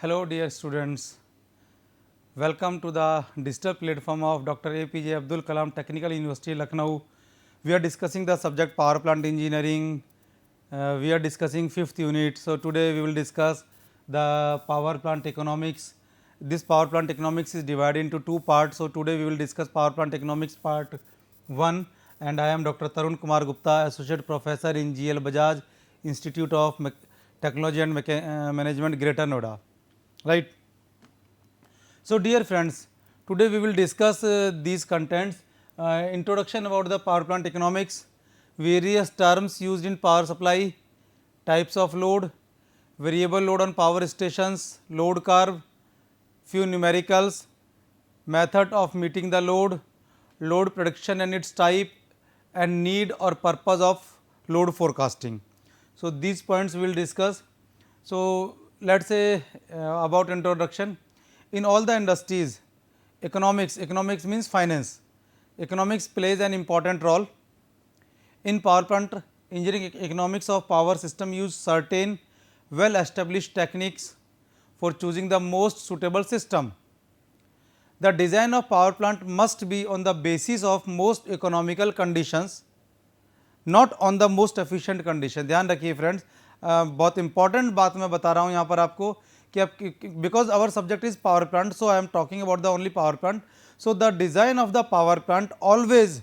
Hello dear students, welcome to the digital platform of Dr. APJ Abdul Kalam Technical University Lucknow. We are discussing the subject power plant engineering. We are discussing 5th unit. So, today we will discuss the power plant economics. This power plant economics is divided into two parts. So, today we will discuss power plant economics part 1 and I am Dr. Tarun Kumar Gupta, Associate Professor in GL Bajaj Institute of Technology and Management, Greater Noida. Right. So, dear friends, today we will discuss these contents, introduction about the power plant economics, various terms used in power supply, types of load, variable load on power stations, load curve, few numericals, method of meeting the load prediction and its type, and need or purpose of load forecasting. So, these points we will discuss. So, let us say about introduction. In all the industries, economics means finance. Economics plays an important role. In power plant engineering, economics of power system use certain well established techniques for choosing the most suitable system. The design of power plant must be on the basis of most economical conditions, not on the most efficient condition. ध्यान रखिए friends, बहुत important बात मैं बता रहा हूँ यहाँ पर आपको कि आप, because our subject is power plant, so I am talking about the only power plant. So the design of the power plant always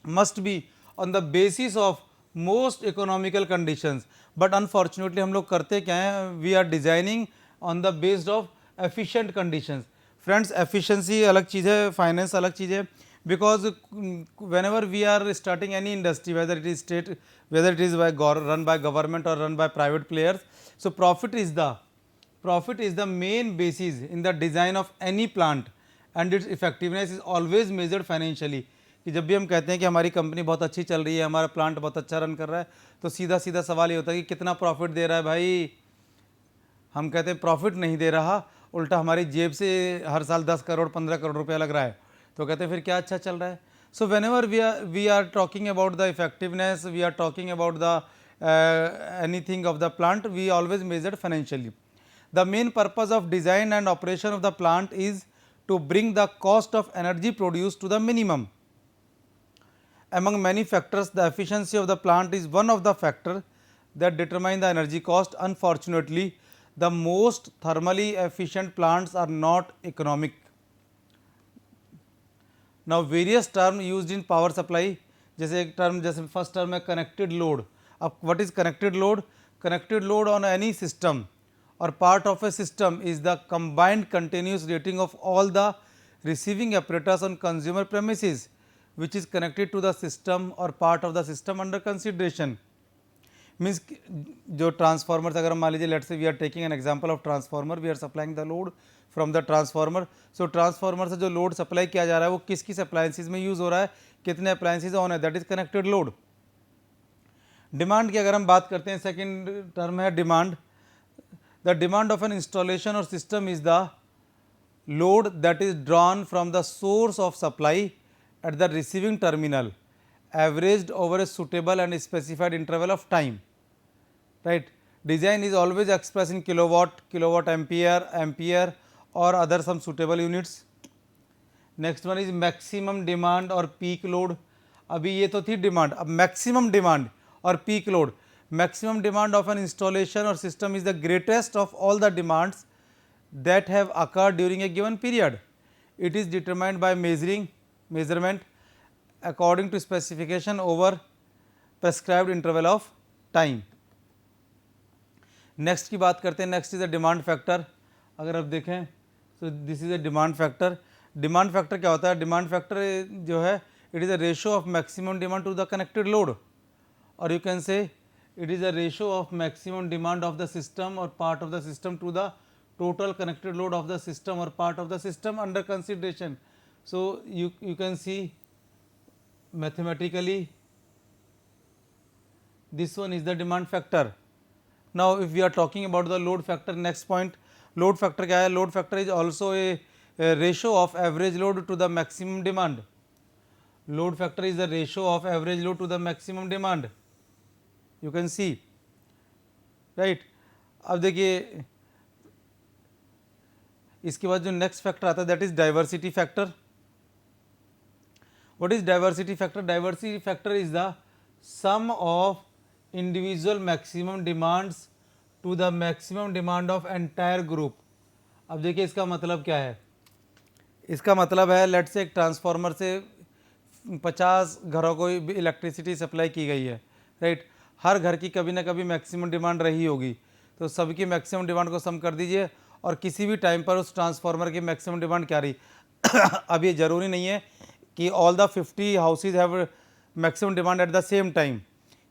must be on the basis of most economical conditions. But unfortunately हम लोग करते क्या हैं, we are designing on the based of efficient conditions. Friends, efficiency अलग चीज़ है, finance अलग चीज़ है. Because whenever we are starting any industry, whether it is state, whether it is run by government or run by private players, so profit is the main basis in the design of any plant and its effectiveness is always measured financially. कि जब भी हम कहते हैं कि हमारी company बहुत अच्छी चल रही है, हमारा प्लांट बहुत अच्छा रन कर रहा है, तो सीधा सीधा सवाल ये होता है कि कितना प्रॉफिट दे रहा है भाई. हम कहते हैं प्रॉफिट नहीं दे रहा, उल्टा हमारी जेब से हर साल 10 करोड़ 15 करोड़ रुपया लग रहा है, तो कहते हैं फिर क्या अच्छा चल रहा है. So whenever we are talking about the effectiveness, we are talking about the anything of the plant, we always measured financially. The main purpose of design and operation of the plant is to bring the cost of energy produce to the minimum. Among many factors, the efficiency of the plant is one of the factors that determine the energy cost. Unfortunately, the most thermally efficient plants are not economic. Now, various terms used in power supply, जैसे एक term, जैसे first term है connected load. अब what is connected load? Connected load on any system or part of a system is the combined continuous rating of all the receiving apparatus on consumer premises which is connected to the system or part of the system under consideration. Means जो transformers, अगर हम मान लीजिए let's say we are taking an example of transformer, we are supplying the load from the transformer. So transformer से जो load supply किया जा रहा है वो किस किस अप्लायंसेज में यूज़ हो रहा है, कितने अप्लायंसेज ऑन है, that is connected load. Demand की अगर हम बात करते हैं, सेकेंड टर्म है demand. The demand of an installation और system is the load that is drawn from the source of supply at the receiving terminal averaged over a suitable and specified interval of time. Right. Design is always expressed in kilowatt ampere or other some suitable units. Next one is maximum demand or peak load. अभी ये तो थी demand, अब maximum demand और peak load. Maximum demand of an installation और system is the greatest of all the demands that have occurred during a given period. It is determined by measurement according to specification over prescribed interval of time. Next की बात करते हैं. Next is a demand factor. अगर आप देखें तो this is a demand factor. Demand factor क्या होता है? डिमांड फैक्टर जो है it is a ratio of maximum demand to the connected load, और you can say it is a ratio of maximum demand of the system और part of the system to the total connected load of the system or part of the system under consideration. So, you can see mathematically this one is the demand factor. Now, if we are talking about the load factor, next point, load factor क्या है? Load factor is also a ratio of average load to the maximum demand. Load factor is the ratio of average load to the maximum demand. You can see, right? अब देखिए इसके बाद जो next factor आता है that is diversity factor. What is diversity factor? Diversity factor is the sum of individual maximum demands to the maximum demand of entire group. अब देखिए इसका मतलब क्या है. इसका मतलब है लेट से एक ट्रांसफार्मर से 50 घरों को इलेक्ट्रिसिटी सप्लाई की गई है, राइट. हर घर की कभी ना कभी मैक्सिमम डिमांड रही होगी, तो सबकी मैक्सिमम डिमांड को सम कर दीजिए और किसी भी टाइम पर उस ट्रांसफार्मर की मैक्सिमम डिमांड क्या रही. अब ये ज़रूरी नहीं है कि all the 50 houses have maximum demand at the same time.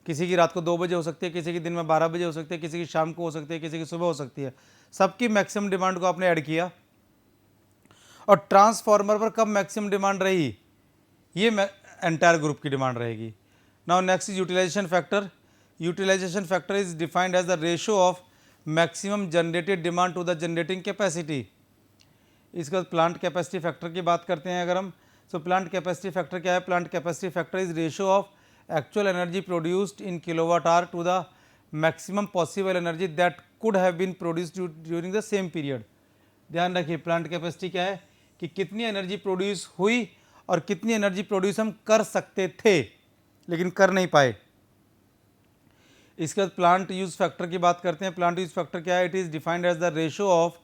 किसी की रात को 2 बजे हो सकती है, किसी की दिन में 12 बजे हो सकती है, किसी की शाम को हो सकती है, किसी की सुबह हो सकती है. सबकी मैक्सिमम डिमांड को आपने ऐड किया और ट्रांसफार्मर पर कब मैक्सिमम डिमांड रही, ये एंटायर ग्रुप की डिमांड रहेगी. Now next is utilization factor. Utilization factor is defined as the ratio of maximum generated demand to the generating capacity. इसके बाद प्लांट कैपेसिटी फैक्टर की बात करते हैं अगर हम. सो प्लांट कैपेसिटी फैक्टर क्या है? Plant capacity factor is ratio of actual energy produced in kilowatt hour to the maximum possible energy that could have been produced during the same period. ध्यान रखिए प्लांट कैपेसिटी क्या है कि कितनी energy produce हुई और कितनी एनर्जी प्रोड्यूस हम कर सकते थे लेकिन कर नहीं पाए. इसके बाद प्लांट यूज फैक्टर की बात करते हैं. प्लांट यूज फैक्टर क्या है? It is defined as the ratio of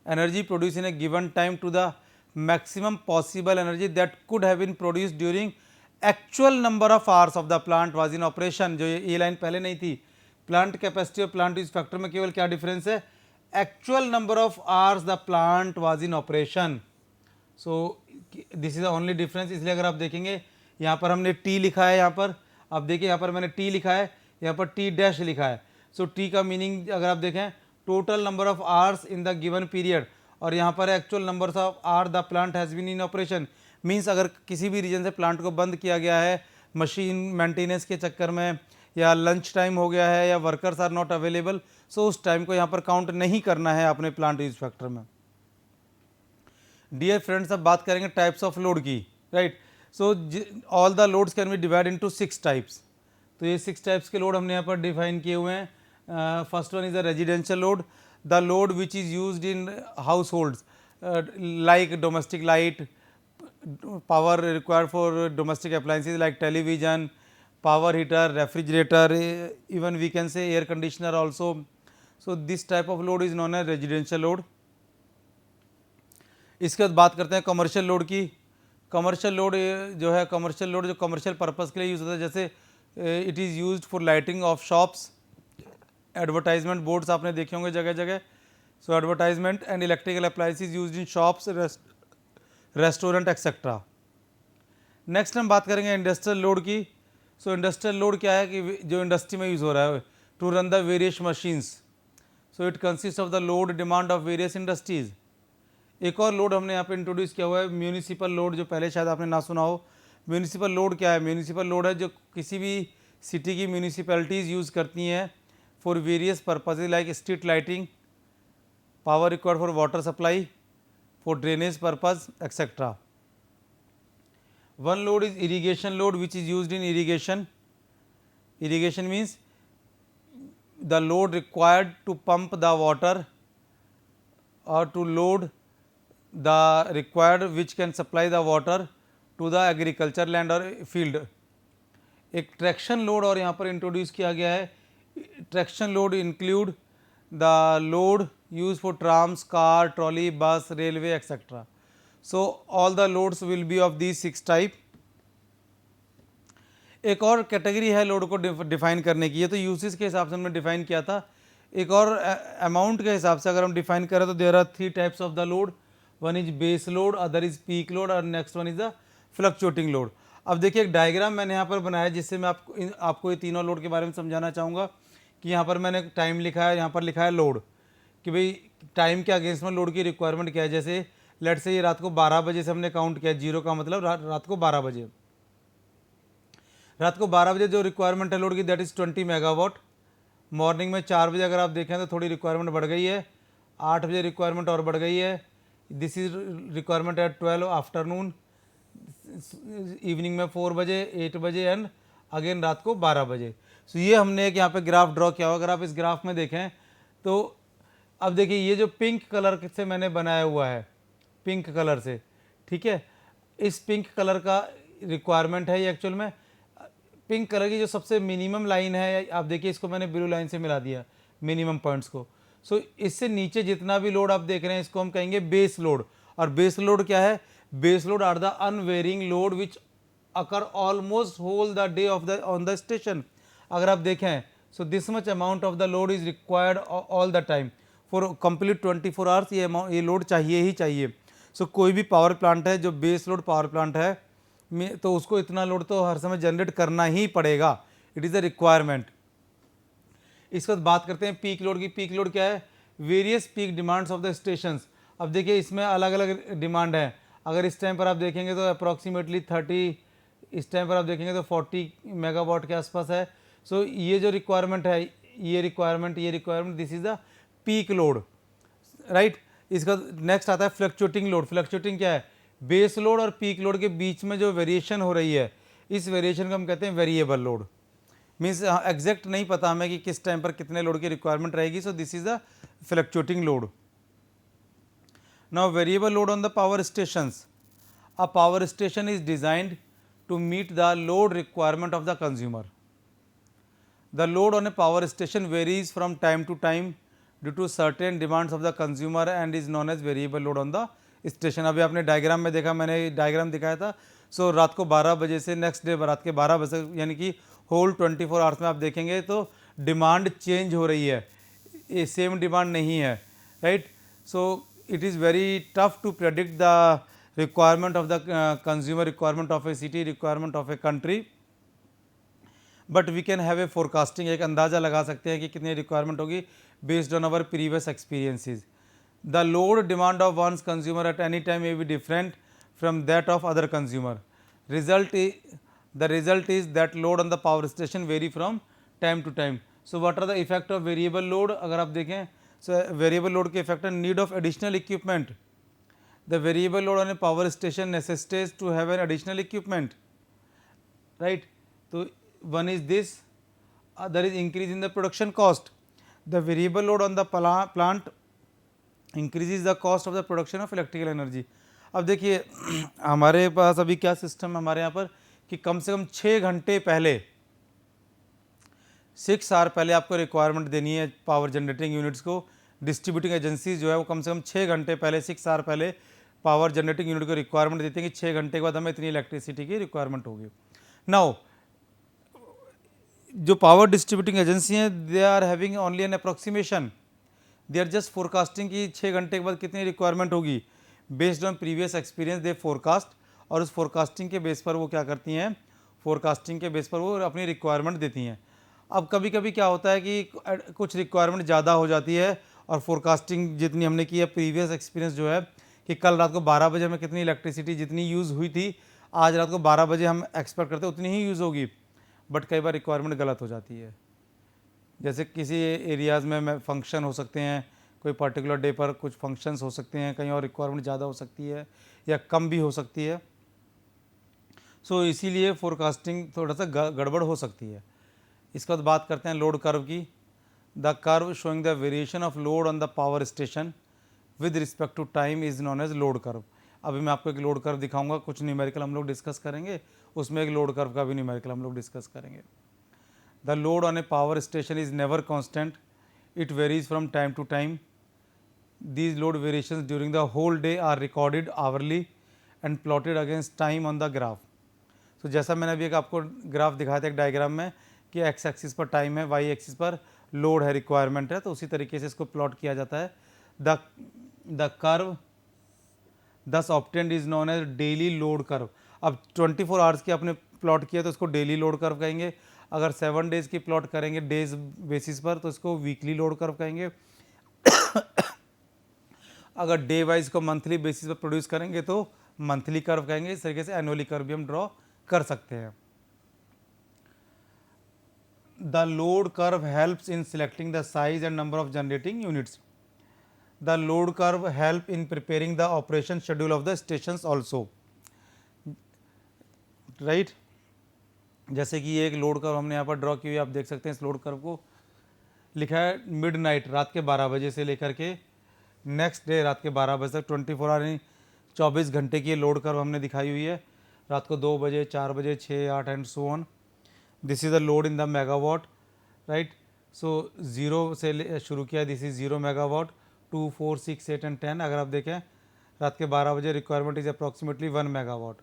energy produce in a given time to the maximum possible energy that could have been produce during actual number of hours of the plant was in operation. जो ये line पहले नहीं थी. Plant capacity और plant use factor में केवल क्या difference है? Actual number of hours the plant was in operation. So this is the only difference. इसलिए अगर आप देखेंगे यहाँ पर हमने टी लिखा है, यहाँ पर आप देखिए यहाँ पर मैंने टी लिखा है, यहाँ पर टी डैश लिखा है. सो टी का मीनिंग अगर आप देखें total number of hours in the given period, और यहाँ पर actual number of hour the plant has been in operation. Means अगर किसी भी रीजन से प्लांट को बंद किया गया है मशीन मेंटेनेंस के चक्कर में, या लंच टाइम हो गया है, या वर्कर्स आर नॉट अवेलेबल, सो उस टाइम को यहाँ पर काउंट नहीं करना है अपने प्लांट यूज फैक्टर में. डियर फ्रेंड्स, अब बात करेंगे टाइप्स ऑफ लोड की, right. So all the loads can be divide into 6 types. तो ये 6 टाइप्स के लोड हमने यहाँ पर डिफाइन किए हुए हैं. First one is the residential load, the load which is used in house holds like domestic light, power required for domestic appliances like television, power heater, refrigerator, even we can say air conditioner also. So this type of load is known as residential load. इसके बाद बात करते हैं commercial load की. Commercial load जो है, commercial load जो commercial purpose के लिए यूज़ होता है, जैसे it is used for lighting of shops, advertisement boards आपने देखे होंगे जगह जगह. So advertisement and electrical appliances used in shops, restaurant etcetera. Next हम बात करेंगे इंडस्ट्रियल लोड की. सो इंडस्ट्रियल लोड क्या है कि जो इंडस्ट्री में यूज़ हो रहा है to run the various machines. So it consist of the load demand of various industries. एक और लोड हमने यहाँ पे इंट्रोड्यूस किया हुआ है म्यूनिसिपल लोड, जो पहले शायद आपने ना सुना हो. म्यूनिसिपल लोड क्या है? म्यूनिसिपल लोड है जो किसी भी सिटी की म्यूनिसिपैलिटीज़ यूज़ करती हैं for various purposes like street lighting, power required for water supply, for drainage purpose etc. One load is irrigation load which is used in irrigation. Irrigation means the load required to pump the water or to load the required which can supply the water to the agriculture land or field. एक traction load और यहाँ पर introduce किया गया है. Traction load include the load used for trams, car, trolley, bus, railway etc. So all the loads will be of these 6 type. एक और category है लोड को डिफाइन करने की. ये तो यूसेज के हिसाब से हमने डिफाइन किया था. एक और अमाउंट के हिसाब से अगर हम डिफाइन करें तो there are 3 types of the load. One is base load, other is peak load और next one is the fluctuating load. अब देखिए एक डायग्राम मैंने यहाँ पर बनाया जिससे मैं आपको ये तीनों लोड के बारे में समझाना चाहूँगा. कि यहाँ पर मैंने टाइम लिखा है, यहाँ पर लिखा है लोड, कि भाई टाइम के अगेंस्ट में लोड की रिक्वायरमेंट क्या है. जैसे लेट से ये रात को 12 बजे से हमने काउंट किया, जीरो का मतलब रात को 12 बजे. रात को 12 बजे जो रिक्वायरमेंट है लोड की दैट इज़ 20 मेगावाट. मॉर्निंग में 4 बजे अगर आप देखें तो थोड़ी रिक्वायरमेंट बढ़ गई है, 8 बजे रिक्वायरमेंट और बढ़ गई है. This is requirement eight 12 afternoon. Evening में 4 बजे, 8 बजे एंड अगेन रात को 12 बजे. सो ये हमने एक यहाँ पे ग्राफ ड्रॉ किया हुआ. अगर आप इस ग्राफ में देखें तो अब देखिए ये जो पिंक कलर से मैंने बनाया हुआ है, पिंक कलर से, ठीक है, इस पिंक कलर का रिक्वायरमेंट है ये एक्चुअल में। पिंक कलर की जो सबसे मिनिमम लाइन है, आप देखिए इसको मैंने ब्लू लाइन से मिला दिया मिनिमम पॉइंट्स को। सो इससे नीचे जितना भी लोड आप देख रहे हैं इसको हम कहेंगे बेस लोड। और बेस लोड क्या है? Base load are the unvarying load which occur almost whole the day of the on the station. अगर आप देखें, so this much amount of the load is required all the time for complete 24 hours. ये load चाहिए ही चाहिए। सो कोई भी power plant है जो बेस लोड पावर प्लांट है तो उसको इतना लोड तो हर समय जनरेट करना ही पड़ेगा, इट इज़ अ रिक्वायरमेंट। इसके बाद बात करते हैं पीक लोड की। पीक लोड क्या है? Various peak demands of the stations. अब देखिए इसमें अलग अलग डिमांड है। अगर इस टाइम पर आप देखेंगे तो अप्रॉक्सीमेटली 30, इस टाइम पर आप देखेंगे तो 40 मेगावाट के आसपास है। सो ये जो रिक्वायरमेंट है, ये requirement this is the peak load, right. इसका नेक्स्ट आता है फ्लक्चुएटिंग लोड। फ्लक्चुएटिंग क्या है? बेस लोड और पीक लोड के बीच में जो वेरिएशन हो रही है, इस वेरिएशन को हम कहते हैं वेरिएबल लोड। मीन्स एग्जैक्ट नहीं पता हमें कि किस टाइम पर कितने लोड की रिक्वायरमेंट रहेगी। सो this is the fluctuating load. Now variable load on the power stations. A power station is designed to meet the load requirement of the consumer. The load on a power station varies from time to time due to certain demands of the consumer and is known as variable load on the station. अभी आपने diagram में देखा, मैंने diagram दिखाया था। सो रात को 12 बजे से नेक्स्ट डे रात के 12 बजे, यानी कि होल 24 आवर्स में आप देखेंगे तो डिमांड चेंज हो रही है, ये सेम डिमांड नहीं है, right. So it is very tough to predict the requirement of the consumer, requirement of a city, requirement of a country, but we can have a forecasting, एक अंदाज़ा लगा सकते हैं कि कितनी रिक्वायरमेंट होगी based on our previous experiences. The load demand of one's consumer at any time may be different from that of other consumer. The result is that load on the power station vary from time to time. So what are the effect of variable load? अगर आप देखें, so variable load के effect है need of additional equipment. The variable load on a power station necessitates to have an additional equipment, right. So one is this, other is increase in the production cost. The variable load on the plant increases the cost of the production of electrical energy. अब देखिए हमारे पास अभी क्या system है हमारे यहाँ पर कि कम से कम 6 घंटे पहले, 6 आवर पहले आपको रिक्वायरमेंट देनी है पावर जनरेटिंग यूनिट्स को। डिस्ट्रीब्यूटिंग एजेंसीज जो है वो कम से कम 6 घंटे पहले, 6 आवर पहले पावर जनरेटिंग यूनिट को रिक्वायरमेंट देती है कि 6 घंटे के बाद हमें इतनी इलेक्ट्रिसिटी की रिक्वायरमेंट होगी। नाउ जो पावर डिस्ट्रीब्यूटिंग एजेंसी हैं, they are having only an approximation, they are just forecasting कि 6 घंटे के बाद कितनी रिक्वायरमेंट होगी। Based on previous experience they forecast, और उस फोरकास्टिंग के बेस पर वो क्या करती हैं, फोरकास्टिंग के बेस पर वो अपनी रिक्वायरमेंट देती हैं। अब कभी कभी क्या होता है कि कुछ रिक्वायरमेंट ज़्यादा हो जाती है और फोरकास्टिंग जितनी हमने की है, प्रीवियस एक्सपीरियंस जो है कि कल रात को 12 बजे हमें कितनी इलेक्ट्रिसिटी जितनी यूज़ हुई थी, आज रात को 12 बजे हम एक्सपेक्ट करते हैं उतनी ही यूज़ होगी, बट कई बार रिक्वायरमेंट गलत हो जाती है। जैसे किसी एरियाज़ में फंक्शन हो सकते हैं, कोई पर्टिकुलर डे पर कुछ फंक्शंस हो सकते हैं, कहीं और रिक्वायरमेंट ज़्यादा हो सकती है या कम भी हो सकती है। सो इसीलिए फोरकास्टिंग थोड़ा सा गड़बड़ हो सकती है। इसके बाद बात करते हैं लोड कर्व की। The curve showing the variation of load on the power station with respect to time is known as load curve. अभी मैं आपको एक लोड कर्व दिखाऊंगा, कुछ न्यूमेरिकल हम लोग डिस्कस करेंगे, उसमें एक लोड कर्व का भी न्यूमेरिकल हम लोग डिस्कस करेंगे। The load on a power station is never constant, it varies from time to time. These load variations during the whole day are recorded hourly and plotted against time on the graph. तो जैसा मैंने अभी एक आपको graph दिखाया था एक diagram में कि एक्स एक्सिस पर टाइम है, वाई एक्सिस पर लोड है, रिक्वायरमेंट है, तो उसी तरीके से इसको प्लॉट किया जाता है। The curve thus obtained is known as daily load curve. अब 24 आवर्स की आपने प्लॉट किया तो इसको डेली लोड कर्व कहेंगे। अगर 7 डेज़ की प्लॉट करेंगे डेज बेसिस पर तो इसको वीकली लोड कर्व कहेंगे। अगर डे वाइज को मंथली बेसिस पर प्रोड्यूस करेंगे तो मंथली कर्व कहेंगे। इस तरीके से एनुअली कर्व भी हम ड्रॉ कर सकते हैं। The load curve helps in selecting the size and number of generating units. The load curve help in preparing the operation schedule of the stations also, right। जैसे कि ये एक लोड कर्व हमने यहाँ पर ड्रॉ की हुई, आप देख सकते हैं इस लोड कर्व को। लिखा है मिडनाइट, रात के 12 बजे से लेकर के नेक्स्ट डे रात के 12 बजे तक 24 आवर यानी 24 घंटे की लोड कर्व हमने दिखाई हुई है। रात को 2 बजे, 4 बजे, 6, 8 and so on. This is the load in the megawatt, right. So zero से शुरू किया, दिस इज़ 0 मेगावाट, 2, 4, 6, 8 एंड 10। अगर आप देखें रात के 12 बजे requirement is approximately 1 megawatt,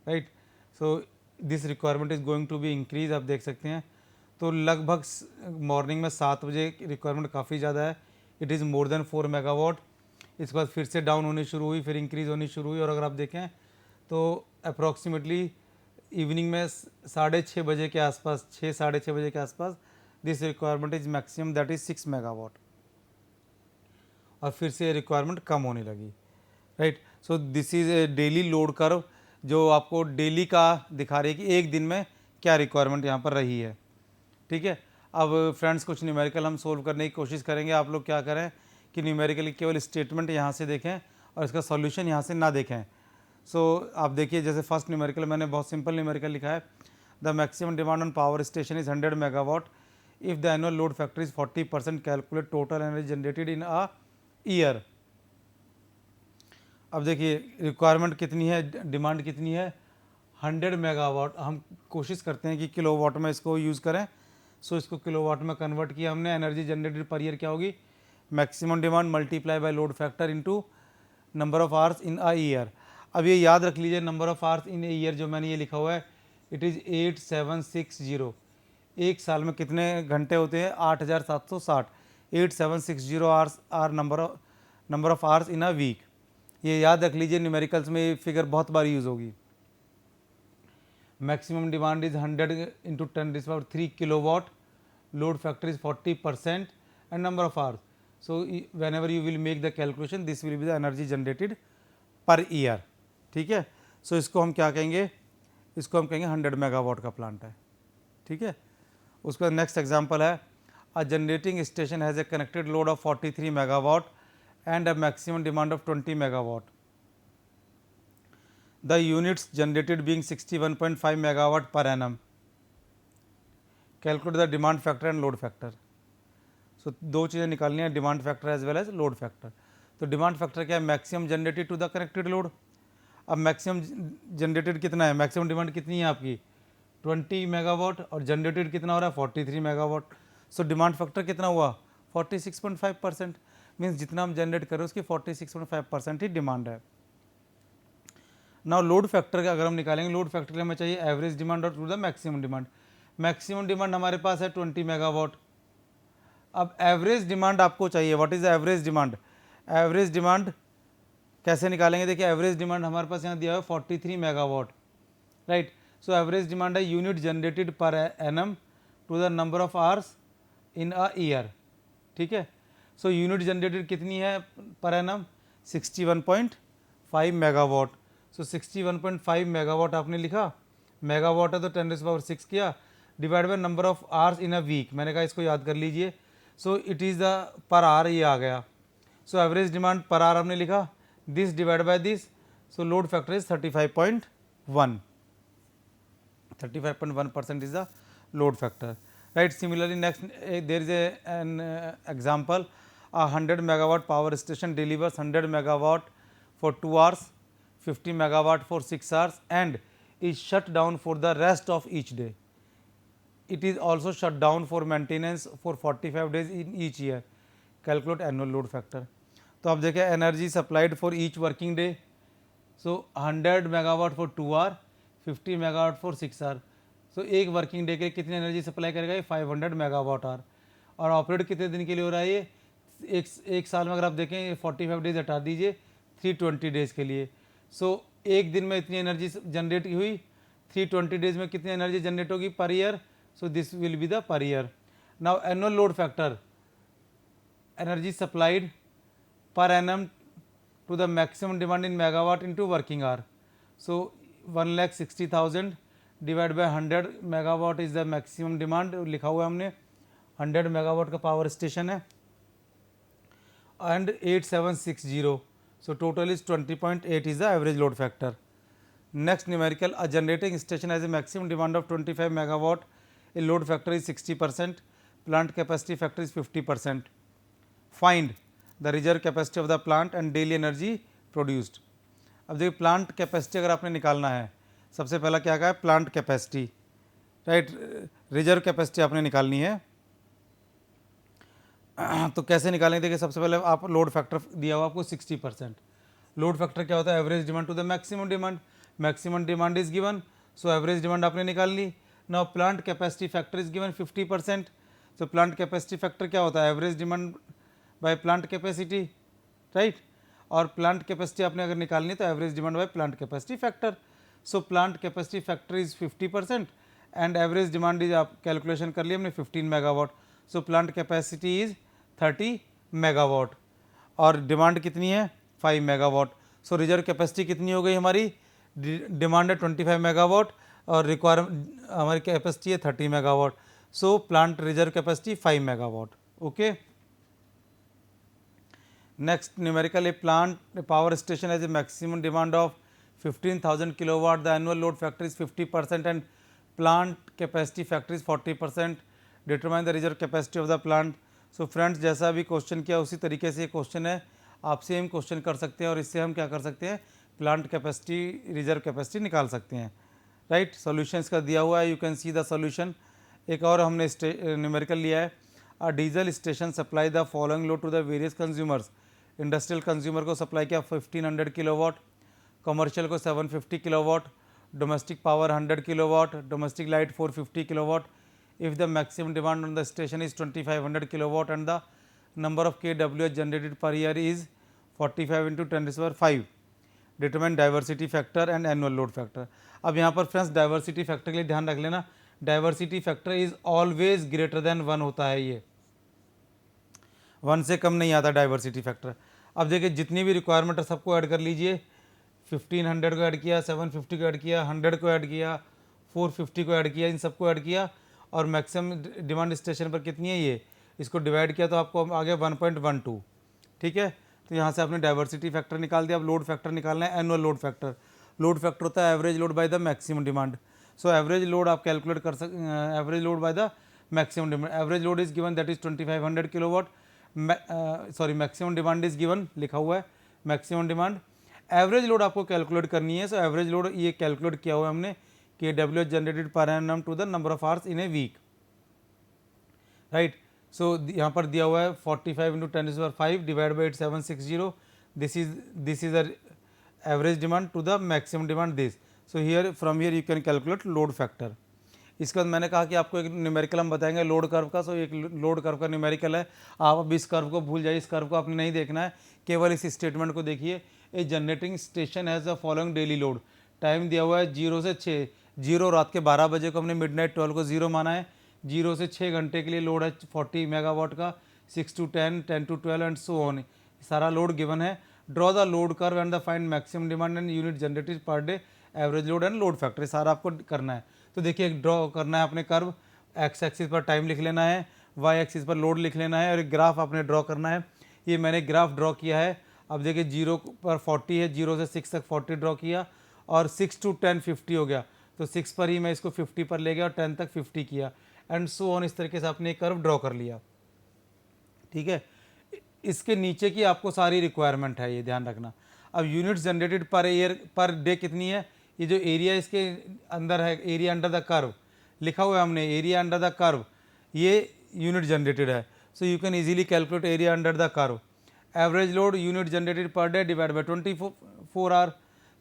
right. So this requirement is going to be increase, आप देख सकते हैं। तो लगभग मॉर्निंग में 7 बजे रिक्वायरमेंट काफ़ी ज़्यादा है, it is more than 4 megawatt. इसके बाद फिर से डाउन होनी शुरू हुई, फिर इंक्रीज़ होनी शुरू हुई, और अगर आप देखें तो अप्रॉक्सीमेटली इवनिंग में 6:30 बजे के आसपास, 6, 6:30 बजे के आसपास this requirement is maximum, that is 6 megawatt, और फिर से रिक्वायरमेंट कम होने लगी, right. So this is a daily load curve जो आपको डेली का दिखा रही है कि एक दिन में क्या रिक्वायरमेंट यहाँ पर रही है, ठीक है। अब फ्रेंड्स कुछ न्यूमेरिकल हम सोल्व करने की कोशिश करेंगे। आप लोग क्या करें कि न्यूमेरिकली केवल स्टेटमेंट यहाँ से देखें और इसका सॉल्यूशन यहाँ से ना देखें। सो आप देखिए, जैसे फर्स्ट न्यूमेरिकल मैंने बहुत सिंपल न्यूमेरिकल लिखा है, the maximum demand on power station is 100 megawatt if the annual load factor is 40%, calculate total energy generated in a year. अब देखिए रिक्वायरमेंट कितनी है, डिमांड कितनी है, 100 मेगावाट। हम कोशिश करते हैं कि किलोवाट में इसको यूज़ करें। सो इसको किलोवाट में कन्वर्ट किया हमने। एनर्जी जनरेटेड पर ईयर क्या होगी, maximum demand multiply by load factor into number of hours in a year. अब ये याद रख लीजिए, number of hours in a year जो मैंने ये लिखा हुआ है, इट इज़ 8760। एक साल में कितने घंटे होते हैं, 8760। 8760 hours are number of hours in a week. ये याद रख लीजिए, न्यूमेरिकल्स में ये फिगर बहुत बार यूज़ होगी। Maximum demand is 100 into 10⁻³ kilowatt, load factor is 40% and number of hours. So whenever you will make the calculation, this will be the energy generated per year, ठीक है। सो इसको हम क्या कहेंगे, इसको हम कहेंगे 100 मेगावाट का प्लांट है, ठीक है। उसका नेक्स्ट एग्जांपल है, a generating station has a connected load of 43 megawatt and a maximum demand of 20 megawatt, the units generated being 61.5 megawatt per annum. Calculate the demand factor and load factor. So दो चीज़ें निकालनी है, demand factor as well as load factor. तो demand factor क्या है, maximum generated to the connected load. अब maximum generated कितना है, मैक्सिमम डिमांड कितनी है आपकी 20 मेगावाट, और जनरेटेड कितना हो रहा है 43 मेगावाट। सो डिमांड फैक्टर कितना हुआ 46.5%, मीन्स जितना हम जनरेट करें उसकी 46.5% ही डिमांड है। नाउ लोड फैक्टर का अगर हम निकालेंगे, लोड फैक्टर के लिए हमें चाहिए एवरेज डिमांड और to the maximum demand. Maximum demand हमारे पास है 20 मेगावाट। अब एवरेज डिमांड आपको चाहिए, what is average demand. Average demand कैसे निकालेंगे, देखिए एवरेज डिमांड हमारे पास यहाँ दिया हुआ 43 megawatt, right. So average demand है unit generated per annum to the number of hours in a year, ठीक है। सो यूनिट जनरेटेड कितनी है पर एनम 61.5 मेगावाट। सो 61.5 मेगावाट आपने लिखा, मेगावाट है तो 10⁻⁶ किया, divide by number of hours in a week. मैंने कहा इसको याद कर लीजिए। So it is the per hour, ये आ गया। So average demand per hour हमने लिखा, this divide by this. So load factor is 35.1, 35.1% is the load factor, right. Similarly next there is an example, a 100 megawatt power station delivers 100 megawatt for 2 hours, 50 megawatt for 6 hours and is shut down for the rest of each day. It is also shut down for maintenance for 45 days in each year. Calculate annual load factor. तो अब देखें energy supplied for each working day. So 100 megawatt for 2 hour, 50 megawatt for 6 hour. So एक working day के लिए कितनी energy supply करेगा ये 500 megawatt our. और ऑपरेट कितने दिन के लिए हो रहा है ये, एक साल में अगर आप देखें 45 डेज हटा दीजिए, 320 डेज़ के लिए। सो एक दिन में इतनी एनर्जी जनरेट हुई, 320 डेज में कितनी एनर्जी जनरेट होगी per year. So this will be the per year. Now annual load factor, energy supplied per annum to the maximum demand in megawatt into working hour. So 1,60,000 divide by 100 megawatt is the maximum demand, लिखा हुआ है हमने। 100 megawatt का power station है and 8760, so total is 20.8 is the average load factor. Next numerical, a generating station has a maximum demand of 25 megawatt, a load factor is 60%, plant capacity factor is 50%. Find the reserve capacity of the plant and daily energy produced. अब देखिए plant capacity अगर आपने निकालना है, सबसे पहला क्या कहा है, plant capacity, right. Reserve capacity आपने निकालनी है. तो कैसे निकालेंगे, देखिए सबसे पहले आप लोड फैक्टर दिया हुआ आपको 60%. लोड फैक्टर क्या होता है, average demand to the maximum demand. Maximum demand is given, so average demand आपने निकाल ली. Now plant capacity factor is given 50%. So plant capacity factor क्या होता है, average demand by plant capacity, right. और प्लांट कैपेसिटी आपने अगर निकालनी है तो average demand by plant capacity factor. So plant capacity factor is 50% and average demand is, आप कैलकुलेशन कर लिया हमने 15 megawatt. So plant capacity is 30 megawatt और डिमांड कितनी है 5 मेगावाट. सो रिजर्व कैपेसिटी कितनी हो गई हमारी, डिमांड है 25 मेगावाट और रिक्वायरमेंट हमारी कैपेसिटी है 30 megawatt. So plant reserve capacity 5 megawatt. Okay. Next numerical, A plant power station has a maximum demand of 15,000 kilowatt. The annual load factor is 50% and plant capacity factor is 40%. Determine the reserve capacity of the plant. So friends, जैसा भी question किया उसी तरीके से ये question है, आप same question कर सकते हैं और इससे हम क्या कर सकते हैं, प्लांट कैपेसिटी रिजर्व कैपेसिटी निकाल सकते हैं, राइट. सॉल्यूशंस का दिया हुआ है, you can see the solution. एक और हमने न्यूमेरिकल लिया है, a diesel station supply the following load to the various consumers. Industrial consumer को सप्लाई किया 1500 किलोवाट, कमर्शियल को 750 kilowatt, domestic power 100 kilowatt, domestic light 450 kilowatt. If the maximum demand on the station is 2500 kilowatt and the number of kWh generated per year is 45 into 10⁵, determine diversity factor and annual load factor. अब यहाँ पर friends diversity factor के लिए ध्यान रख लेना, diversity factor is always greater than 1 होता है, ये 1 से कम नहीं आता डाइवर्सिटी फैक्टर. अब देखिए जितनी भी रिक्वायरमेंट है सबको ऐड कर लीजिए, 1500 को ऐड किया, 750 को ऐड किया, 100 को ऐड किया, 450 को ऐड किया, इन सबको ऐड किया और मैक्सिमम डिमांड स्टेशन पर कितनी है ये, इसको डिवाइड किया तो आपको आ गया 1.12. ठीक है. तो यहाँ से आपने डाइवर्सिटी फैक्टर निकाल दिया. अब लोड फैक्टर निकालना है, annual load factor. Load factor होता है average load by the maximum demand. So average load आप कैलकुलेट कर सकते, average load by the maximum demand. Average load is given that is 2500 kilowatt. Sorry maximum demand is given, लिखा हुआ है maximum demand. Average load आपको calculate करनी है. So average load ये कैलकुलेट किया हुआ है हमने कि kWh generated per annum to the number of hours in a week, right. So यहाँ पर दिया हुआ है 45 into 10⁵ divided by 8760. this is the average demand to the maximum demand this. So here from here you can calculate load factor. इसके बाद मैंने कहा कि आपको एक न्यूमेरिकल हम बताएंगे लोड कर्व का. सो एक लोड कर्व का न्यूमेरिकल है, आप अब इस कर्व को भूल जाइए, इस कर्व को आपने नहीं देखना है, केवल इस स्टेटमेंट को देखिए. A generating station has the following daily load. Time दिया हुआ है 0 से 6, 0 रात के 12 बजे को हमने मिडनाइट 12 को 0 माना है. 0 से 6 घंटे के लिए लोड है 40 मेगावाट का, 6 to 10, 10 to 12 and so on. सारा लोड गिवन है. Draw the load curve and the find maximum demand and unit generated per day, average load and load factor, सारा आपको करना है. तो देखिए ड्रॉ करना है अपने कर्व, एक्स एक्सिस पर टाइम लिख लेना है, वाई एक्सिस पर लोड लिख लेना है और एक ग्राफ आपने ड्रॉ करना है. ये मैंने ग्राफ ड्रॉ किया है. अब देखिए 0 पर 40 है, 0 से 6 तक 40 ड्रॉ किया और 6 to 10 50 हो गया. तो 6 पर ही मैं इसको 50 पर ले गया और 10 तक 50 किया एंड सो ऑन. इस तरीके से आपने एक कर्व ड्रॉ कर लिया. ठीक है. इसके नीचे की आपको सारी रिक्वायरमेंट है, ये ध्यान रखना. अब units generated per year per day कितनी है, ये जो एरिया इसके अंदर है, एरिया अंडर द कर्व लिखा हुआ है हमने, एरिया अंडर द कर्व, ये यूनिट जनरेटेड है. So you can easily calculate area under the curve. Average load unit generated per day divide by 24 hour.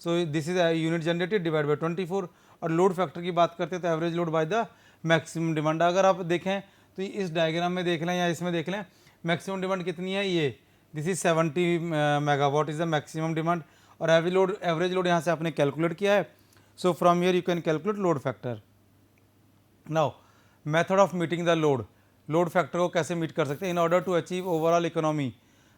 So this is unit generated divide by 24. और load factor की बात करते हैं तो average load by the maximum demand. अगर आप देखें तो इस डायग्राम में देख लें या इसमें देख लें, मैक्सिमम डिमांड कितनी है, ये this is 70 megawatt is the maximum demand. और एवरेज लोड यहाँ से आपने कैलकुलेट किया है. So from here you can calculate load factor. Now method of meeting the load. Load factor को कैसे मीट कर सकते हैं. In order to achieve overall economy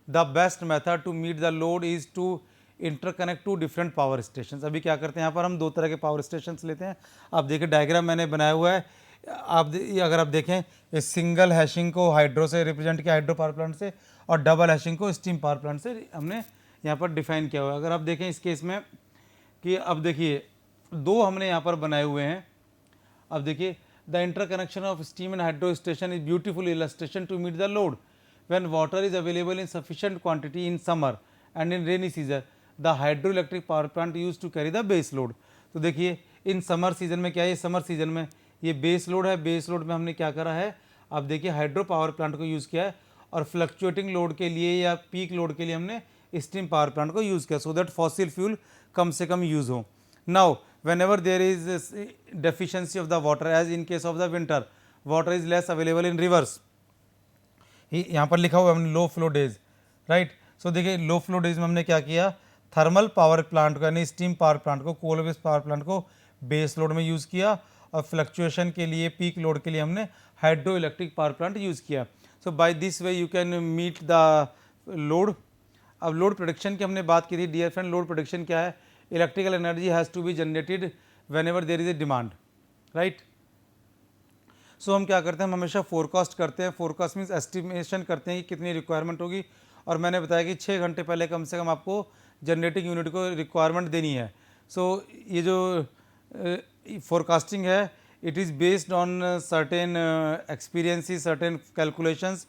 the best method to meet the load is to interconnect to different power station. अभी क्या करते हैं, यहाँ पर हम दो तरह के पावर स्टेशन लेते हैं. आप देखिए डायग्राम मैंने बनाया हुआ है. अगर आप देखें सिंगल हैशिंग को हाइड्रो से रिप्रेजेंट किया, हाइड्रो पावर प्लांट से, और डबल हैशिंग को स्टीम पावर प्लांट से हमने यहाँ पर डिफाइन किया हुआ है. अगर आप देखें इस केस में कि अब देखिए दो हमने यहाँ पर बनाए हुए हैं. अब देखिए The interconnection of steam and hydro station is beautiful illustration to meet the load. When water is available in sufficient quantity in summer and in rainy season, the hydroelectric power plant used to carry the base load. तो देखिए in summer season में क्या है, summer season में ये base load है, base load में हमने क्या करा है, अब देखिए हाइड्रो पावर प्लांट को यूज़ किया है, और फ्लक्चुएटिंग लोड के लिए या पीक लोड के लिए हमने स्टीम पावर प्लांट को यूज़ किया, सो दैट फॉसिल फ्यूल कम से कम यूज़ हो. Now whenever there is deficiency of the water, as in case of the winter, water is less available in rivers. यहाँ पर लिखा हुआ है हमने लो फ्लो डेज, राइट. सो देखिए लो फ्लो डेज में हमने क्या किया, थर्मल पावर प्लांट को यानी स्टीम पावर प्लांट को, कोल बेस्ड पावर प्लांट को बेस लोड में यूज़ किया, और फ्लक्चुएशन के लिए पीक लोड के लिए हमने hydro electric power plant use किया. So by this way you can meet the load. अब लोड प्रोडक्शन की हमने बात की थी डियर फ्रेंड. लोड प्रोडक्शन क्या है, electrical energy has to be generated whenever there is a demand, right. So हम क्या करते हैं, हम हमेशा फोरकास्ट करते हैं. फोरकास्ट मीन्स एस्टिमेशन करते हैं कि कितनी रिक्वायरमेंट होगी, और मैंने बताया कि 6 घंटे पहले कम से कम आपको जनरेटिंग यूनिट को रिक्वायरमेंट देनी है. सो ये जो फोरकास्टिंग है, it is based on certain experiences, certain calculations.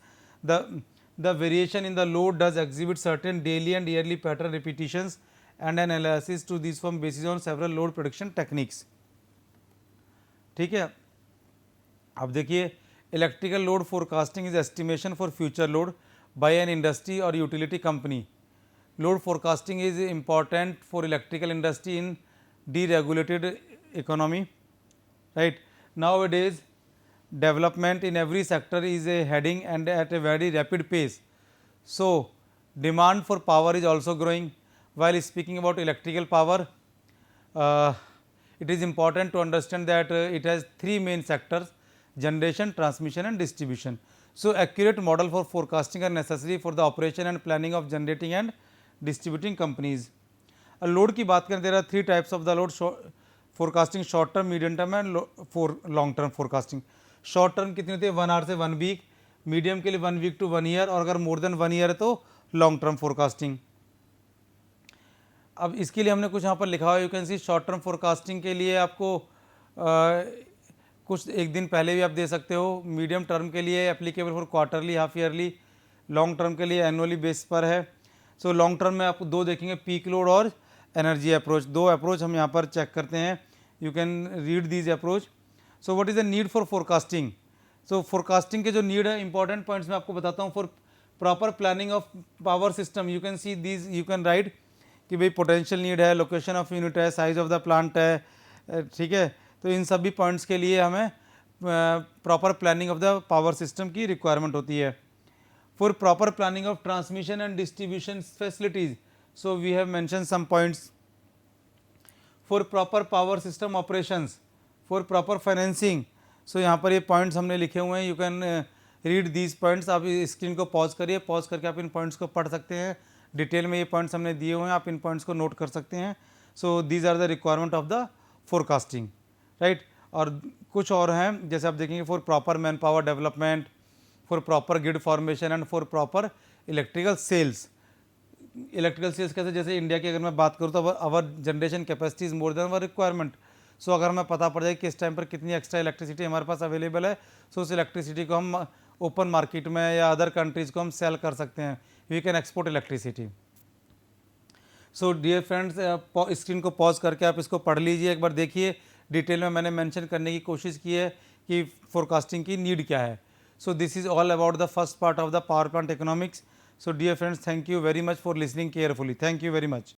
The variation in the load does exhibit certain daily and yearly pattern repetitions and an analysis to these form basis on several load prediction techniques. ठीक है. अब देखिए electrical load forecasting is estimation for future load by an industry और utility company. Load forecasting is important for electrical industry in deregulated economy, right. Nowadays development in every sector is a heading and at a very rapid pace. So demand for power is also growing. While speaking about electrical power, it is important to understand that it has 3 main sectors: generation, transmission and distribution. So accurate model for forecasting are necessary for the operation and planning of generating and distributing companies. Load की बात करें, there are 3 types of the load forecasting: short term, medium term and for long term forecasting. Short term कितनी होती है, 1 our से 1 week, medium के लिए 1 week to 1 year, और अगर मोर देन 1 ईयर है तो लॉन्ग टर्म फोरकास्टिंग. अब इसके लिए हमने कुछ यहाँ पर लिखा हुआ है, you can C. Short term forecasting के लिए आपको कुछ एक दिन पहले भी आप दे सकते हो. मीडियम टर्म के लिए applicable for quarterly, half yearly. Long term के लिए एनुअली बेस पर है. सो लॉन्ग टर्म में आपको 2 देखेंगे, पीक लोड और एनर्जी अप्रोच. 2 अप्रोच हम यहाँ पर चेक करते हैं. You can read these approach. So what is the need for forecasting. So forecasting के जो नीड है, इंपॉर्टेंट पॉइंट्स मैं आपको बताता हूँ. For proper planning of power system, you can see these, you can write कि भाई पोटेंशियल नीड है, लोकेशन ऑफ यूनिट है, साइज ऑफ द प्लांट है, ठीक है. तो इन सभी पॉइंट्स के लिए हमें proper planning of the power system की रिक्वायरमेंट होती है. For proper planning of transmission and distribution facilities, so we have mention some points. For proper power system operations, for proper financing. So यहाँ पर ये points हमने लिखे हुए हैं. You can read these points. आप स्क्रीन को पॉज करिए, पॉज करके आप इन पॉइंट्स को पढ़ सकते हैं. डिटेल में ये पॉइंट्स हमने दिए हुए हैं, आप इन पॉइंट्स को नोट कर सकते हैं. So these are the requirement of the forecasting, right. और कुछ और हैं, जैसे आप देखेंगे, for proper man power development, for proper grid formation and for proper electrical sales. Electrical sales कैसे, जैसे इंडिया की अगर मैं बात करूँ तो our generation capacity is more than our requirement. So अगर हमें पता पड़ जाए कि इस टाइम पर कितनी एक्स्ट्रा इलेक्ट्रिसिटी हमारे पास अवेलेबल है, सो उस इलेक्ट्रिसिटी को हम ओपन मार्केट में या अदर कंट्रीज़ को हम सेल कर सकते हैं. We can export electricity. So dear friends, screen को पॉज करके आप इसको पढ़ लीजिए, एक बार देखिए. डिटेल में मैंने मेंशन करने की कोशिश की है कि फोरकास्टिंग की नीड क्या है. So this is all about the first part of the power plant economics. So dear friends, thank you very much for listening carefully. Thank you very much.